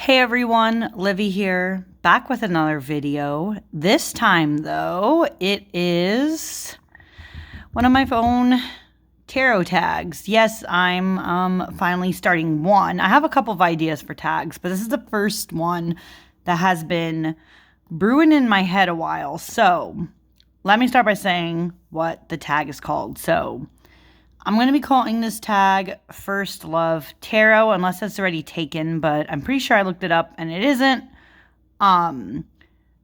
Hey everyone, Livy here, back with another video. This time though, it is one of my own tarot tags. Yes, I'm finally starting one. I have a couple of ideas for tags, but this is the first one that has been brewing in my head a while. So let me start by saying what the tag is called. So I'm going to be calling this tag First Love Tarot, unless it's already taken, but I'm pretty sure I looked it up and it isn't. And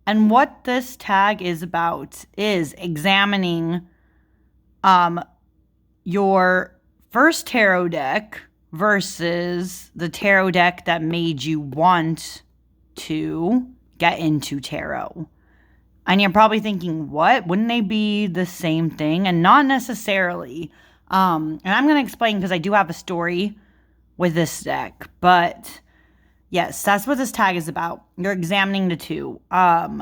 what this tag is about is examining your first tarot deck versus the tarot deck that made you want to get into tarot. And you're probably thinking, what? Wouldn't they be the same thing? And not necessarily. And I'm going to explain because I do have a story with this deck. But yes, that's what this tag is about. You're examining the two. I'm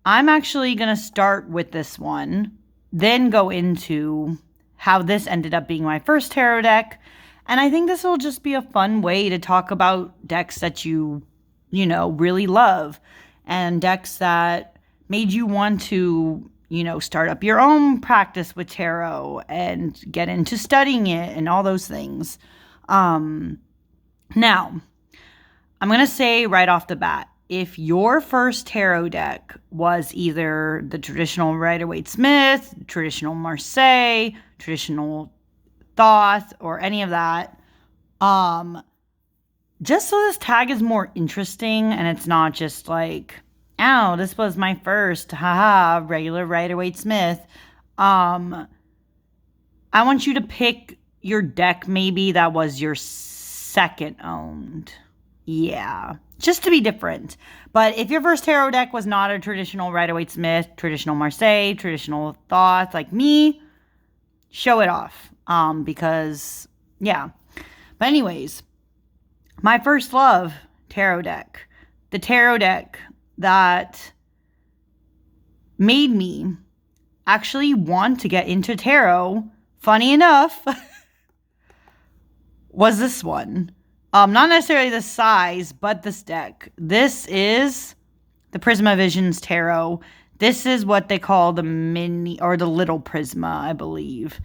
actually going to start with this one, then go into how this ended up being my first tarot deck. And I think this will just be a fun way to talk about decks that you really love and decks that made you want to start up your own practice with tarot and get into studying it and all those things. Now, I'm going to say right off the bat, if your first tarot deck was either the traditional Rider-Waite-Smith, traditional Marseille, traditional Thoth, or any of that, just so this tag is more interesting and it's not just like, ow, this was my first, haha, regular Rider-Waite-Smith. I want you to pick your deck maybe that was your second owned. Yeah, just to be different. But if your first tarot deck was not a traditional Rider-Waite-Smith, traditional Marseille, traditional Thoth like me, show it off. Because, yeah. But anyways, my first love tarot deck. The tarot deck that made me actually want to get into tarot, funny enough, was this one. Not necessarily the size, but this deck. This is the Prisma Visions Tarot. This is what they call the mini or the little Prisma, I believe.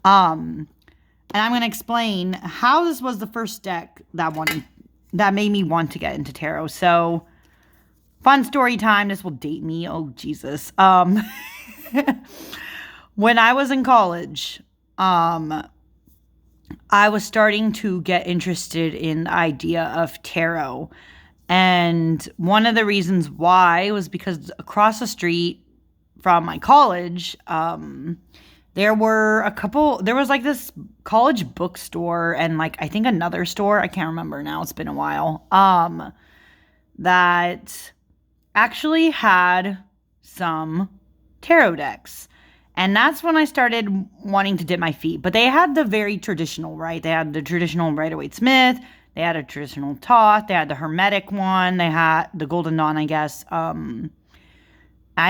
And I'm going to explain how this was the first deck that made me want to get into tarot. So, fun story time. This will date me. Oh, Jesus. When I was in college, I was starting to get interested in the idea of tarot. And one of the reasons why was because across the street from my college, there was like this college bookstore and like, I think another store. I can't remember now. It's been a while. That actually had some tarot decks. And that's when I started wanting to dip my feet. But they had the very traditional, right? They had the traditional Rider-Waite-Smith. They had a traditional Thoth. They had the Hermetic one. They had the Golden Dawn, I guess. I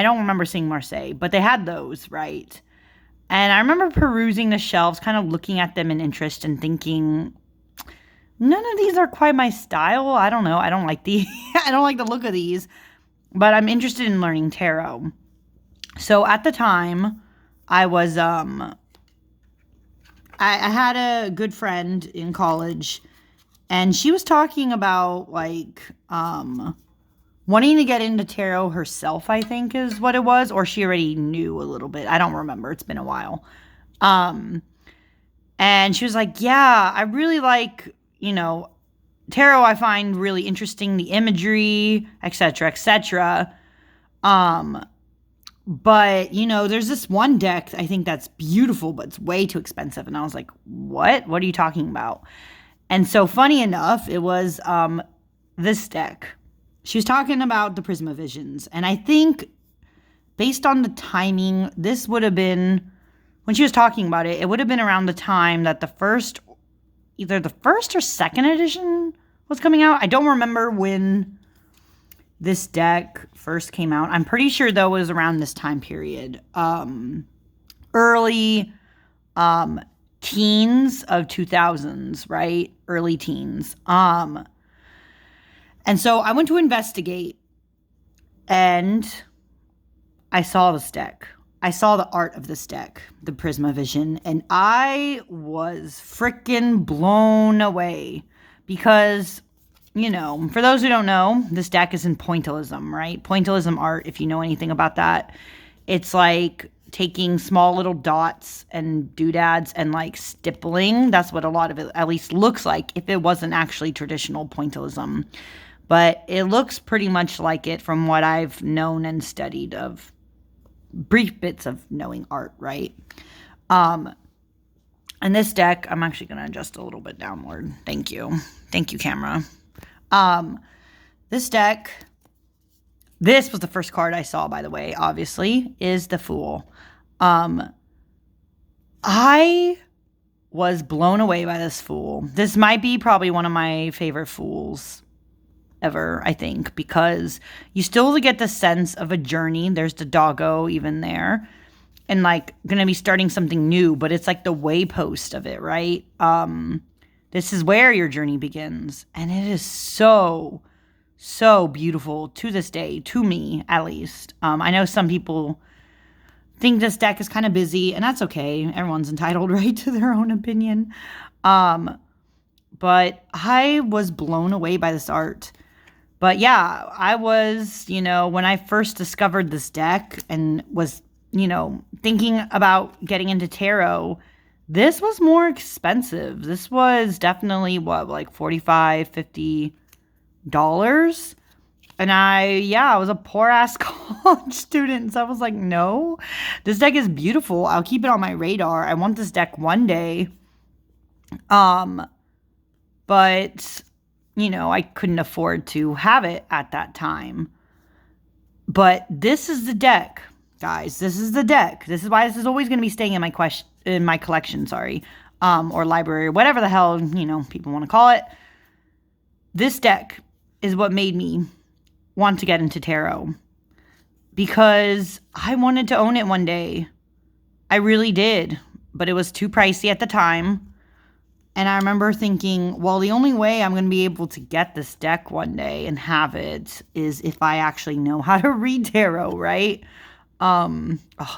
don't remember seeing Marseille, but they had those, right? And I remember perusing the shelves, kind of looking at them in interest and thinking, none of these are quite my style. I don't know. I don't like I don't like the look of these. But I'm interested in learning tarot. So at the time, I was, I had a good friend in college, and she was talking about, like, wanting to get into tarot herself, I think is what it was, or she already knew a little bit. I don't remember. It's been a while. And she was like, yeah, I really like, tarot. I find really interesting, the imagery, etc., etc. But, there's this one deck I think that's beautiful, but it's way too expensive. And I was like, what? What are you talking about? And so funny enough, it was this deck. She was talking about the Prisma Visions. And I think based on the timing, this would have been, when she was talking about it, it would have been around the time that either the first or second edition was coming out. I don't remember when this deck first came out. I'm pretty sure, though, it was around this time period. Early teens of 2000s, right? Early teens. And so I went to investigate, and I saw this deck. I saw the art of this deck, the Prisma Vision, and I was freaking blown away because, for those who don't know, this deck is in pointillism, right? Pointillism art, if you know anything about that, it's like taking small little dots and doodads and like stippling. That's what a lot of it at least looks like if it wasn't actually traditional pointillism. But it looks pretty much like it from what I've known and studied of brief bits of knowing art, right? And this deck, I'm actually going to adjust a little bit downward. Thank you. Thank you, camera. This deck, this was the first card I saw, by the way, obviously, is the Fool. I was blown away by this Fool. This might be probably one of my favorite Fools ever, I think, because you still get the sense of a journey. There's the doggo even there, and like gonna be starting something new, but it's like the waypost of it, right? This is where your journey begins, and it is so beautiful to this day, to me at least. I know some people think this deck is kind of busy, and that's okay. Everyone's entitled, right, to their own opinion. But I was blown away by this art. But yeah, I was, when I first discovered this deck and was, thinking about getting into tarot, this was more expensive. This was definitely like $45, $50. And I was a poor ass college student. So I was like, no, this deck is beautiful. I'll keep it on my radar. I want this deck one day. But I couldn't afford to have it at that time. But this is the deck, guys. This is the deck. This is why this is always going to be staying in my collection, or library, or whatever the hell, people want to call it. This deck is what made me want to get into tarot, because I wanted to own it one day. I really did, but it was too pricey at the time. And I remember thinking, well, the only way I'm going to be able to get this deck one day and have it is if I actually know how to read tarot, right?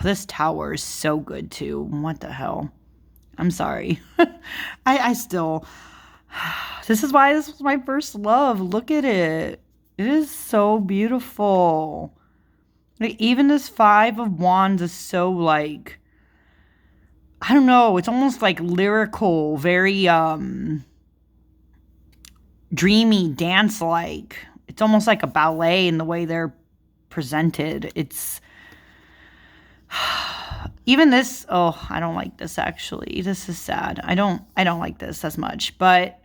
This tower is so good too. What the hell? I'm sorry. I still, this is why this was my first love. Look at it. It is so beautiful. Like, even this Five of Wands is so like, I don't know, it's almost like lyrical, very dreamy, dance-like. It's almost like a ballet in the way they're presented. It's even this, I don't like this actually. This is sad. I don't like this as much. But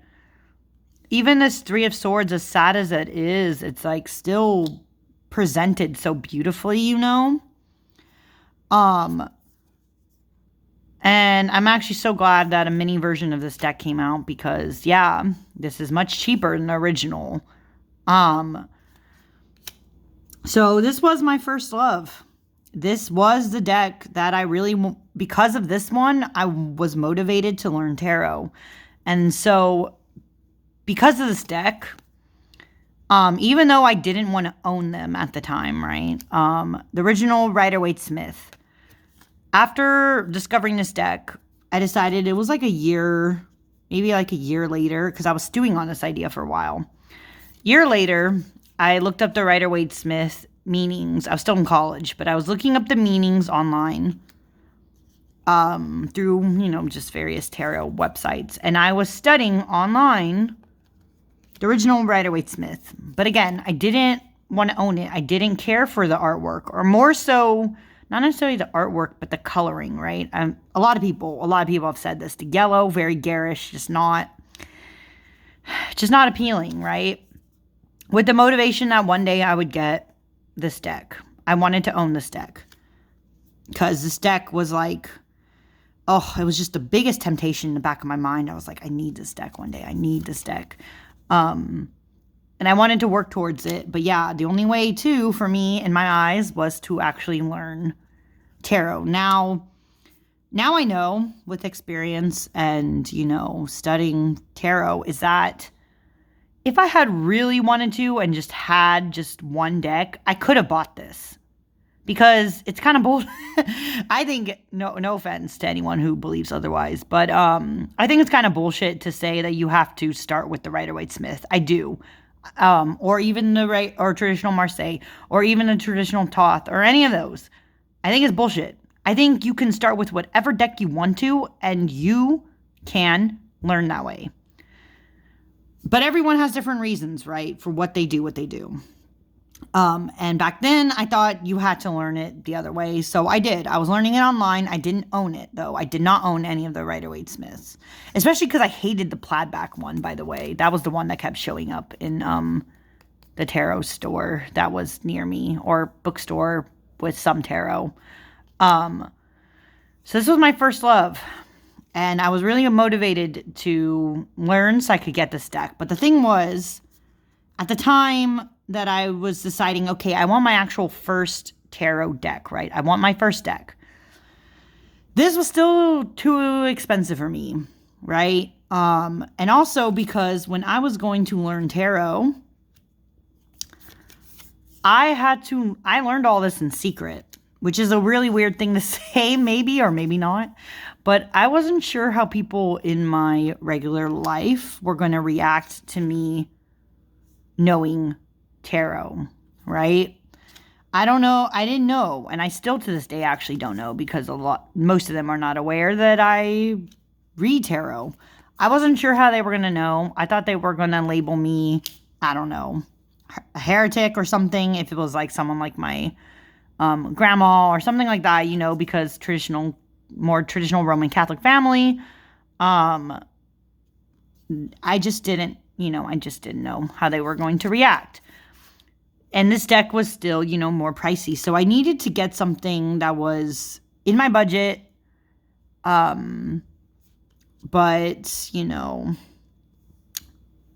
even this Three of Swords, as sad as it is, it's like still presented so beautifully, And I'm actually so glad that a mini version of this deck came out, because, yeah, this is much cheaper than the original. So this was my first love. This was the deck that I really, because of this one, I was motivated to learn tarot. And so because of this deck, even though I didn't want to own them at the time, right? The original Rider-Waite-Smith. After discovering this deck, I decided it was like a year, maybe like a year later, because I was stewing on this idea for a while. Year later, I looked up the Rider-Waite-Smith meanings. I was still in college, but I was looking up the meanings online through, just various tarot websites. And I was studying online the original Rider-Waite-Smith. But again, I didn't want to own it. I didn't care for the artwork, or more so, not necessarily the artwork, but the coloring, right? A lot of people have said this. The yellow, very garish, just not appealing, right? With the motivation that one day I would get this deck. I wanted to own this deck, because this deck was like, it was just the biggest temptation in the back of my mind. I was like, I need this deck one day. I need this deck. And I wanted to work towards it. But yeah, the only way too, for me, in my eyes, was to actually learn tarot. Now I know with experience and, studying tarot, is that if I had really wanted to and just had just one deck, I could have bought this. Because it's kind of bullshit. I think, no offense to anyone who believes otherwise, but I think it's kind of bullshit to say that you have to start with the Rider-Waite-Smith. I do. Or even or traditional Marseille, or even the traditional Thoth, or any of those. I think it's bullshit. I think you can start with whatever deck you want to, and you can learn that way. But everyone has different reasons, right, for what they do. And back then, I thought you had to learn it the other way, so I did. I was learning it online. I didn't own it, though. I did not own any of the Rider-Waite-Smiths, especially because I hated the plaid back one, by the way. That was the one that kept showing up in the tarot store that was near me, or bookstore with some tarot. So this was my first love, and I was really motivated to learn so I could get this deck. But the thing was, at the time that I was deciding, okay, I want my actual first tarot deck, right? I want my first deck. This was still too expensive for me, right? And also because when I was going to learn tarot, I learned all this in secret, which is a really weird thing to say, maybe or maybe not. But I wasn't sure how people in my regular life were going to react to me knowing tarot, right? I don't know. I didn't know. And I still to this day actually don't know, because most of them are not aware that I read tarot. I wasn't sure how they were going to know. I thought they were going to label me, I don't know, a heretic or something, if it was like someone like my grandma or something like that, because more traditional Roman Catholic family. I just didn't know how they were going to react. And this deck was still, more pricey. So I needed to get something that was in my budget, but,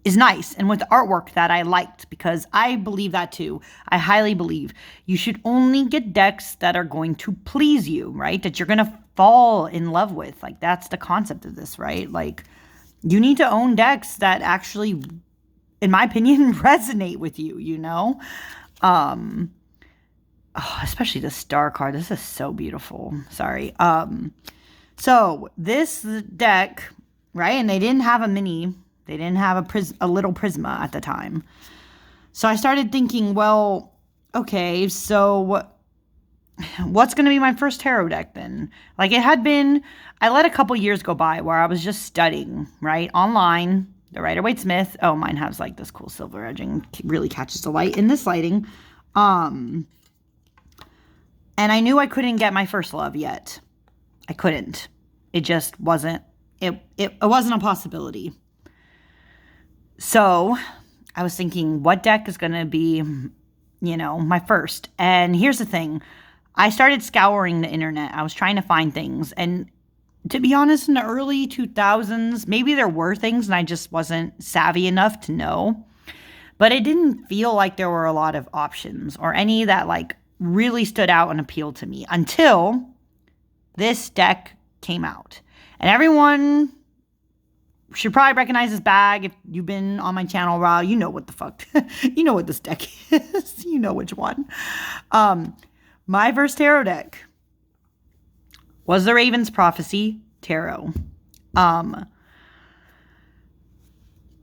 is nice. And with the artwork that I liked, because I believe that too. I highly believe you should only get decks that are going to please you, right? That you're going to fall in love with. Like, that's the concept of this, right? Like, you need to own decks that actually, in my opinion, resonate with you, especially the star card. This is so beautiful. Sorry. So this deck, right? And they didn't have a mini. They didn't have a little Prisma at the time. So I started thinking, well, okay, so what's going to be my first tarot deck then? Like, it had been, I let a couple years go by where I was just studying, right? Online, the Rider-Waite-Smith. Oh, mine has like this cool silver edging. Really catches the light in this lighting. And I knew I couldn't get my first love yet. I couldn't. It just wasn't, it wasn't a possibility. So I was thinking, what deck is going to be, my first? And here's the thing. I started scouring the internet. I was trying to find things. And to be honest, in the early 2000s, maybe there were things and I just wasn't savvy enough to know. But it didn't feel like there were a lot of options or any that like really stood out and appealed to me until this deck came out. And everyone should probably recognize this bag. If you've been on my channel a while, you know what the fuck. You know what this deck is. You know which one. My first tarot deck was the Raven's Prophecy Tarot. I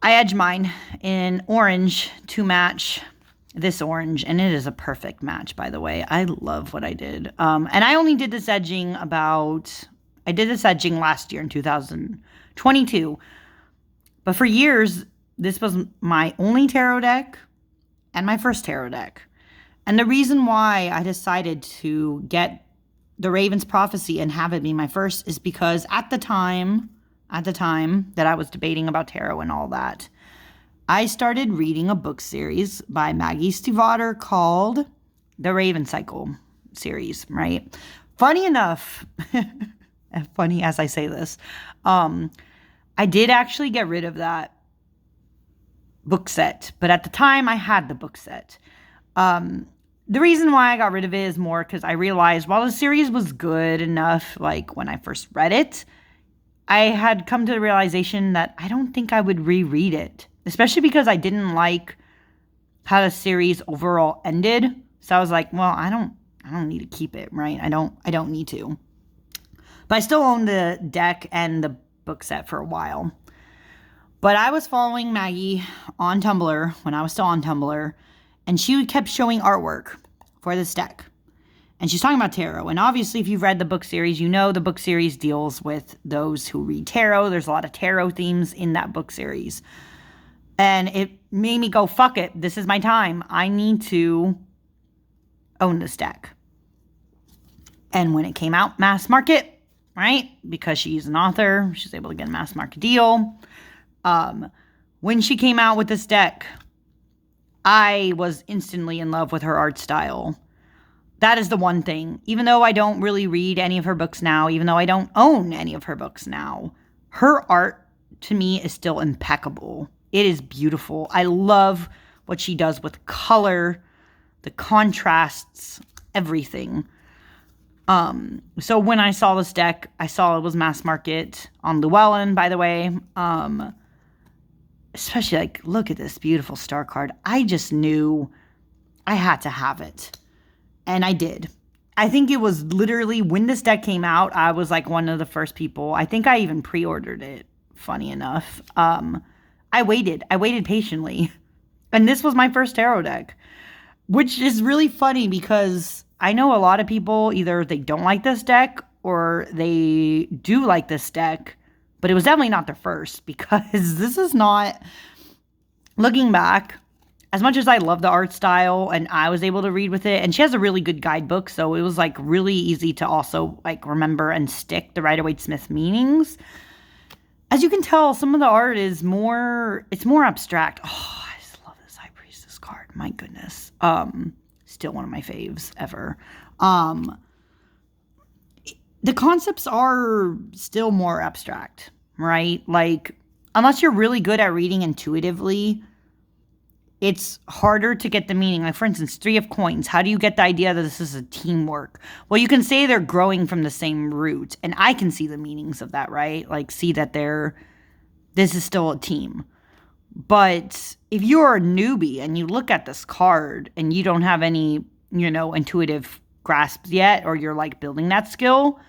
edged mine in orange to match this orange, and it is a perfect match, by the way. I love what I did. And I only did this edging last year in 2022. But for years, this was my only tarot deck and my first tarot deck. And the reason why I decided to get the Raven's Prophecy and have it be my first is because at the time that I was debating about tarot and all that, I started reading a book series by Maggie Stiefvater called the Raven Cycle series, right? Funny enough, funny as I say this, I did actually get rid of that book set, but at the time I had the book set. The reason why I got rid of it is more because I realized while the series was good enough, like when I first read it, I had come to the realization that I don't think I would reread it especially because I didn't like how the series overall ended. So I was like, well, I don't need to keep it, right? I don't need to. But I still own the deck and the book set for a while. But I was following Maggie on Tumblr when I was still on Tumblr, and she kept showing artwork for this deck. And she's talking about tarot. And obviously, if you've read the book series, you know the book series deals with those who read tarot. There's a lot of tarot themes in that book series. And it made me go, fuck it. This is my time. I need to own this deck. And when it came out, mass market, right? Because she's an author, she's able to get a mass market deal. When she came out with this deck, I was instantly in love with her art style. That is the one thing. Even though I don't really read any of her books now, even though I don't own any of her books now, her art to me is still impeccable. It is beautiful. I love what she does with color, the contrasts, everything. So when I saw this deck, I saw it was mass market on Llewellyn, by the way. Especially, like, look at this beautiful star card. I just knew I had to have it. And I did. I think it was literally when this deck came out, I was like one of the first people. I think I even pre-ordered it, funny enough. I waited patiently. And this was my first tarot deck, which is really funny because I know a lot of people, either they don't like this deck or they do like this deck, but it was definitely not their first, because this is not, looking back, as much as I love the art style and I was able to read with it, and she has a really good guidebook, so it was like really easy to also like remember and stick the Rider-Waite-Smith meanings. As you can tell, some of the art is more abstract. Oh, I just love this High Priestess card. My goodness. Still one of my faves ever. The concepts are still more abstract, right? Like, unless you're really good at reading intuitively, it's harder to get the meaning. Like, for instance, 3 of Coins. How do you get the idea that this is a teamwork? Well, you can say they're growing from the same root, and I can see the meanings of that, right? Like, see that this is still a team. But if you're a newbie and you look at this card and you don't have any, intuitive grasps yet, or you're like building that skill,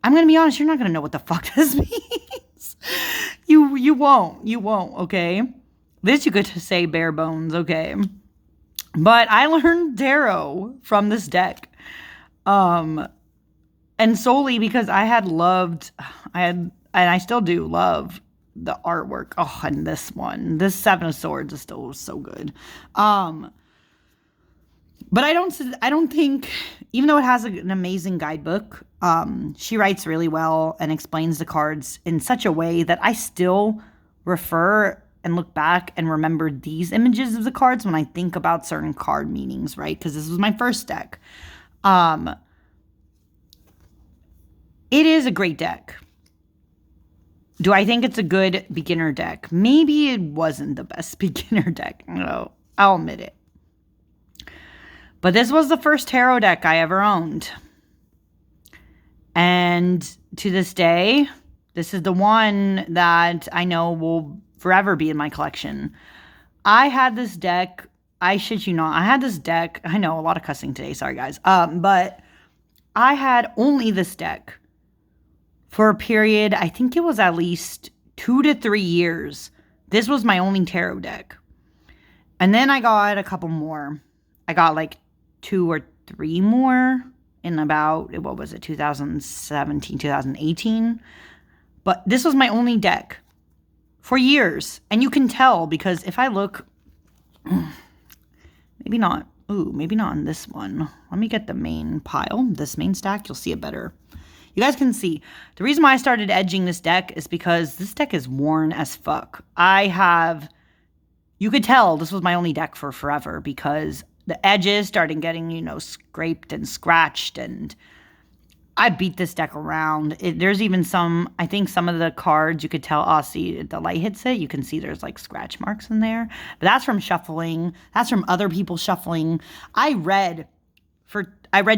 I'm going to be honest, you're not going to know what the fuck this means. You won't, okay? This you could say bare bones, okay? But I learned tarot from this deck. And solely because and I still do love the artwork. Oh, and this 7 of Swords is still so good. But I don't think, even though it has an amazing guidebook, she writes really well and explains the cards in such a way that I still refer and look back and remember these images of the cards when I think about certain card meanings, right? Because this was my first deck. It is a great deck. Do I think it's a good beginner deck? Maybe it wasn't the best beginner deck. No, I'll admit it. But this was the first tarot deck I ever owned. And to this day, this is the one that I know will forever be in my collection. I had this deck, I shit you not, I know, a lot of cussing today, sorry guys. But I had only this deck for a period, I think it was at least 2 to 3 years. This was my only tarot deck. And then I got a couple more. I got like 2 or 3 more in about, 2017, 2018. But this was my only deck for years. And you can tell because if I look, maybe not on this one. Let me get the main pile, this main stack. You'll see it better. You guys can see. The reason why I started edging this deck is because this deck is worn as fuck. You could tell this was my only deck for forever because the edges started getting, scraped and scratched, and I beat this deck around. There's even I think some of the cards you could tell, see, the light hits it. You can see there's like scratch marks in there. But that's from shuffling. That's from other people shuffling. I read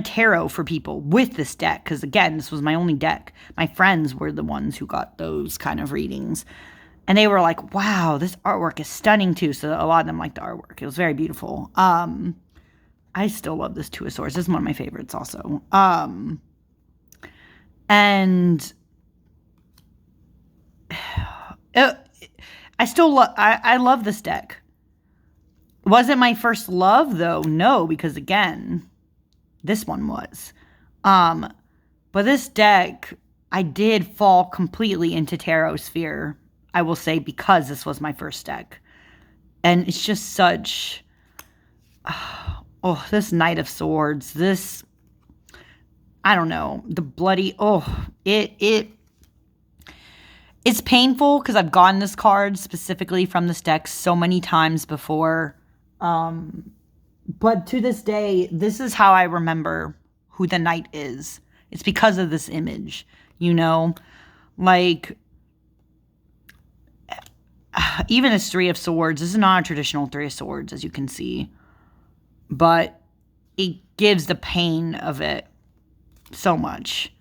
tarot for people with this deck because, again, this was my only deck. My friends were the ones who got those kind of readings. And they were like, wow, this artwork is stunning too. So a lot of them liked the artwork. It was very beautiful. I still love this Two of Swords. This is one of my favorites also. And I love this deck. Was it my first love though? No, because again, this one was. But this deck, I did fall completely into Tarot Sphere, I will say, because this was my first deck. And it's just such, oh, this Knight of Swords, this, I don't know, the bloody, it's painful because I've gotten this card specifically from this deck so many times before. But to this day, this is how I remember who the knight is. It's because of this image, you know? Like, even as Three of Swords, this is not a traditional Three of Swords, as you can see. But it gives the pain of it so much.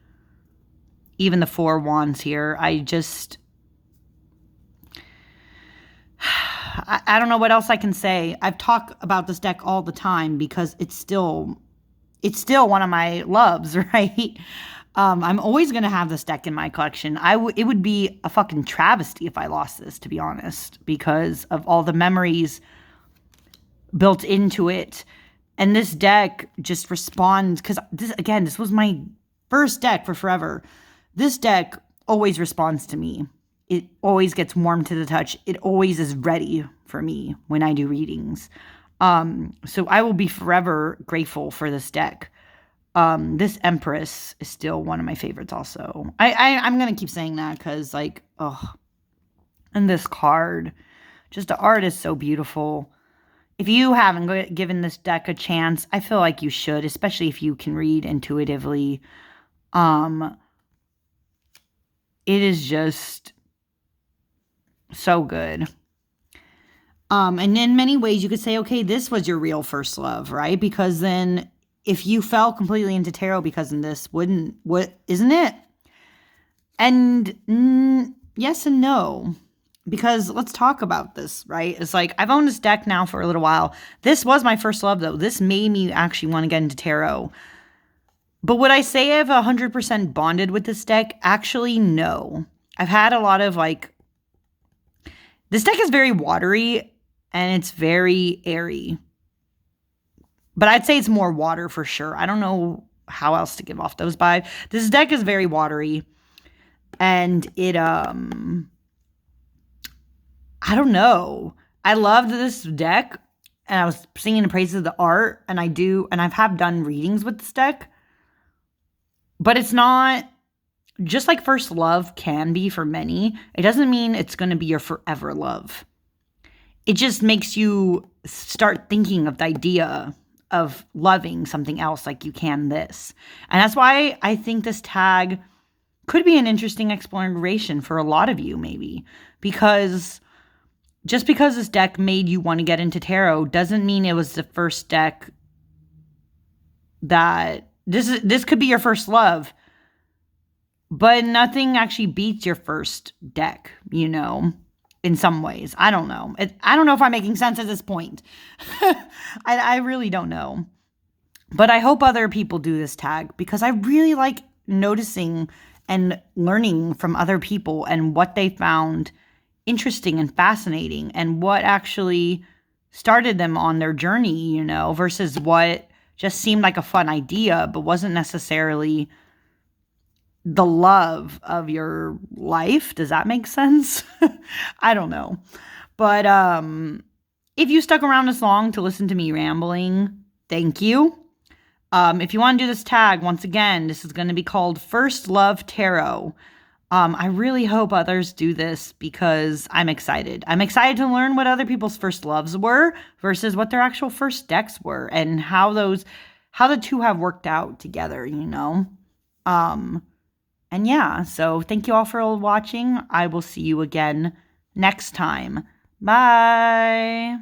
Even the Four of Wands here, I don't know what else I can say. I've talked about this deck all the time because it's still one of my loves, right? I'm always going to have this deck in my collection. It would be a fucking travesty if I lost this, to be honest, because of all the memories built into it. And this deck just responds, because this was my first deck for forever. This deck always responds to me. It always gets warm to the touch. It always is ready for me when I do readings. So I will be forever grateful for this deck. This Empress is still one of my favorites also. I'm going to keep saying that because, like, and this card, just the art is so beautiful. If you haven't given this deck a chance, I feel like you should, especially if you can read intuitively. It is just so good. And in many ways, you could say, okay, this was your real first love, right? Because then if you fell completely into tarot because of this, isn't it? And yes and no. Because let's talk about this, right? It's like, I've owned this deck now for a little while. This was my first love, though. This made me actually want to get into tarot. But would I say I've 100% bonded with this deck? Actually, no. I've had a lot of, like, this deck is very watery and it's very airy. But I'd say it's more water for sure. I don't know how else to give off those vibes. This deck is very watery. And it, I don't know. I loved this deck, and I was singing the praises of the art, and I've done readings with this deck. But it's not, just like first love can be for many, it doesn't mean it's going to be your forever love. It just makes you start thinking of the idea of loving something else like you can this. And that's why I think this tag could be an interesting exploration for a lot of you, maybe. Because just because this deck made you want to get into tarot doesn't mean it was the first deck that... This could be your first love. But nothing actually beats your first deck, you know, in some ways. I don't know. I don't know if I'm making sense at this point. I really don't know. But I hope other people do this tag because I really like noticing and learning from other people and what they found interesting and fascinating and what actually started them on their journey, you know, versus what just seemed like a fun idea but wasn't necessarily the love of your life. Does that make sense? I don't know. But if you stuck around this long to listen to me rambling, thank you. If you want to do this tag, once again, this is going to be called First Love Tarot. I really hope others do this because I'm excited. I'm excited to learn what other people's first loves were versus what their actual first decks were and how the two have worked out together, you know? And yeah, so thank you all for watching. I will see you again next time. Bye.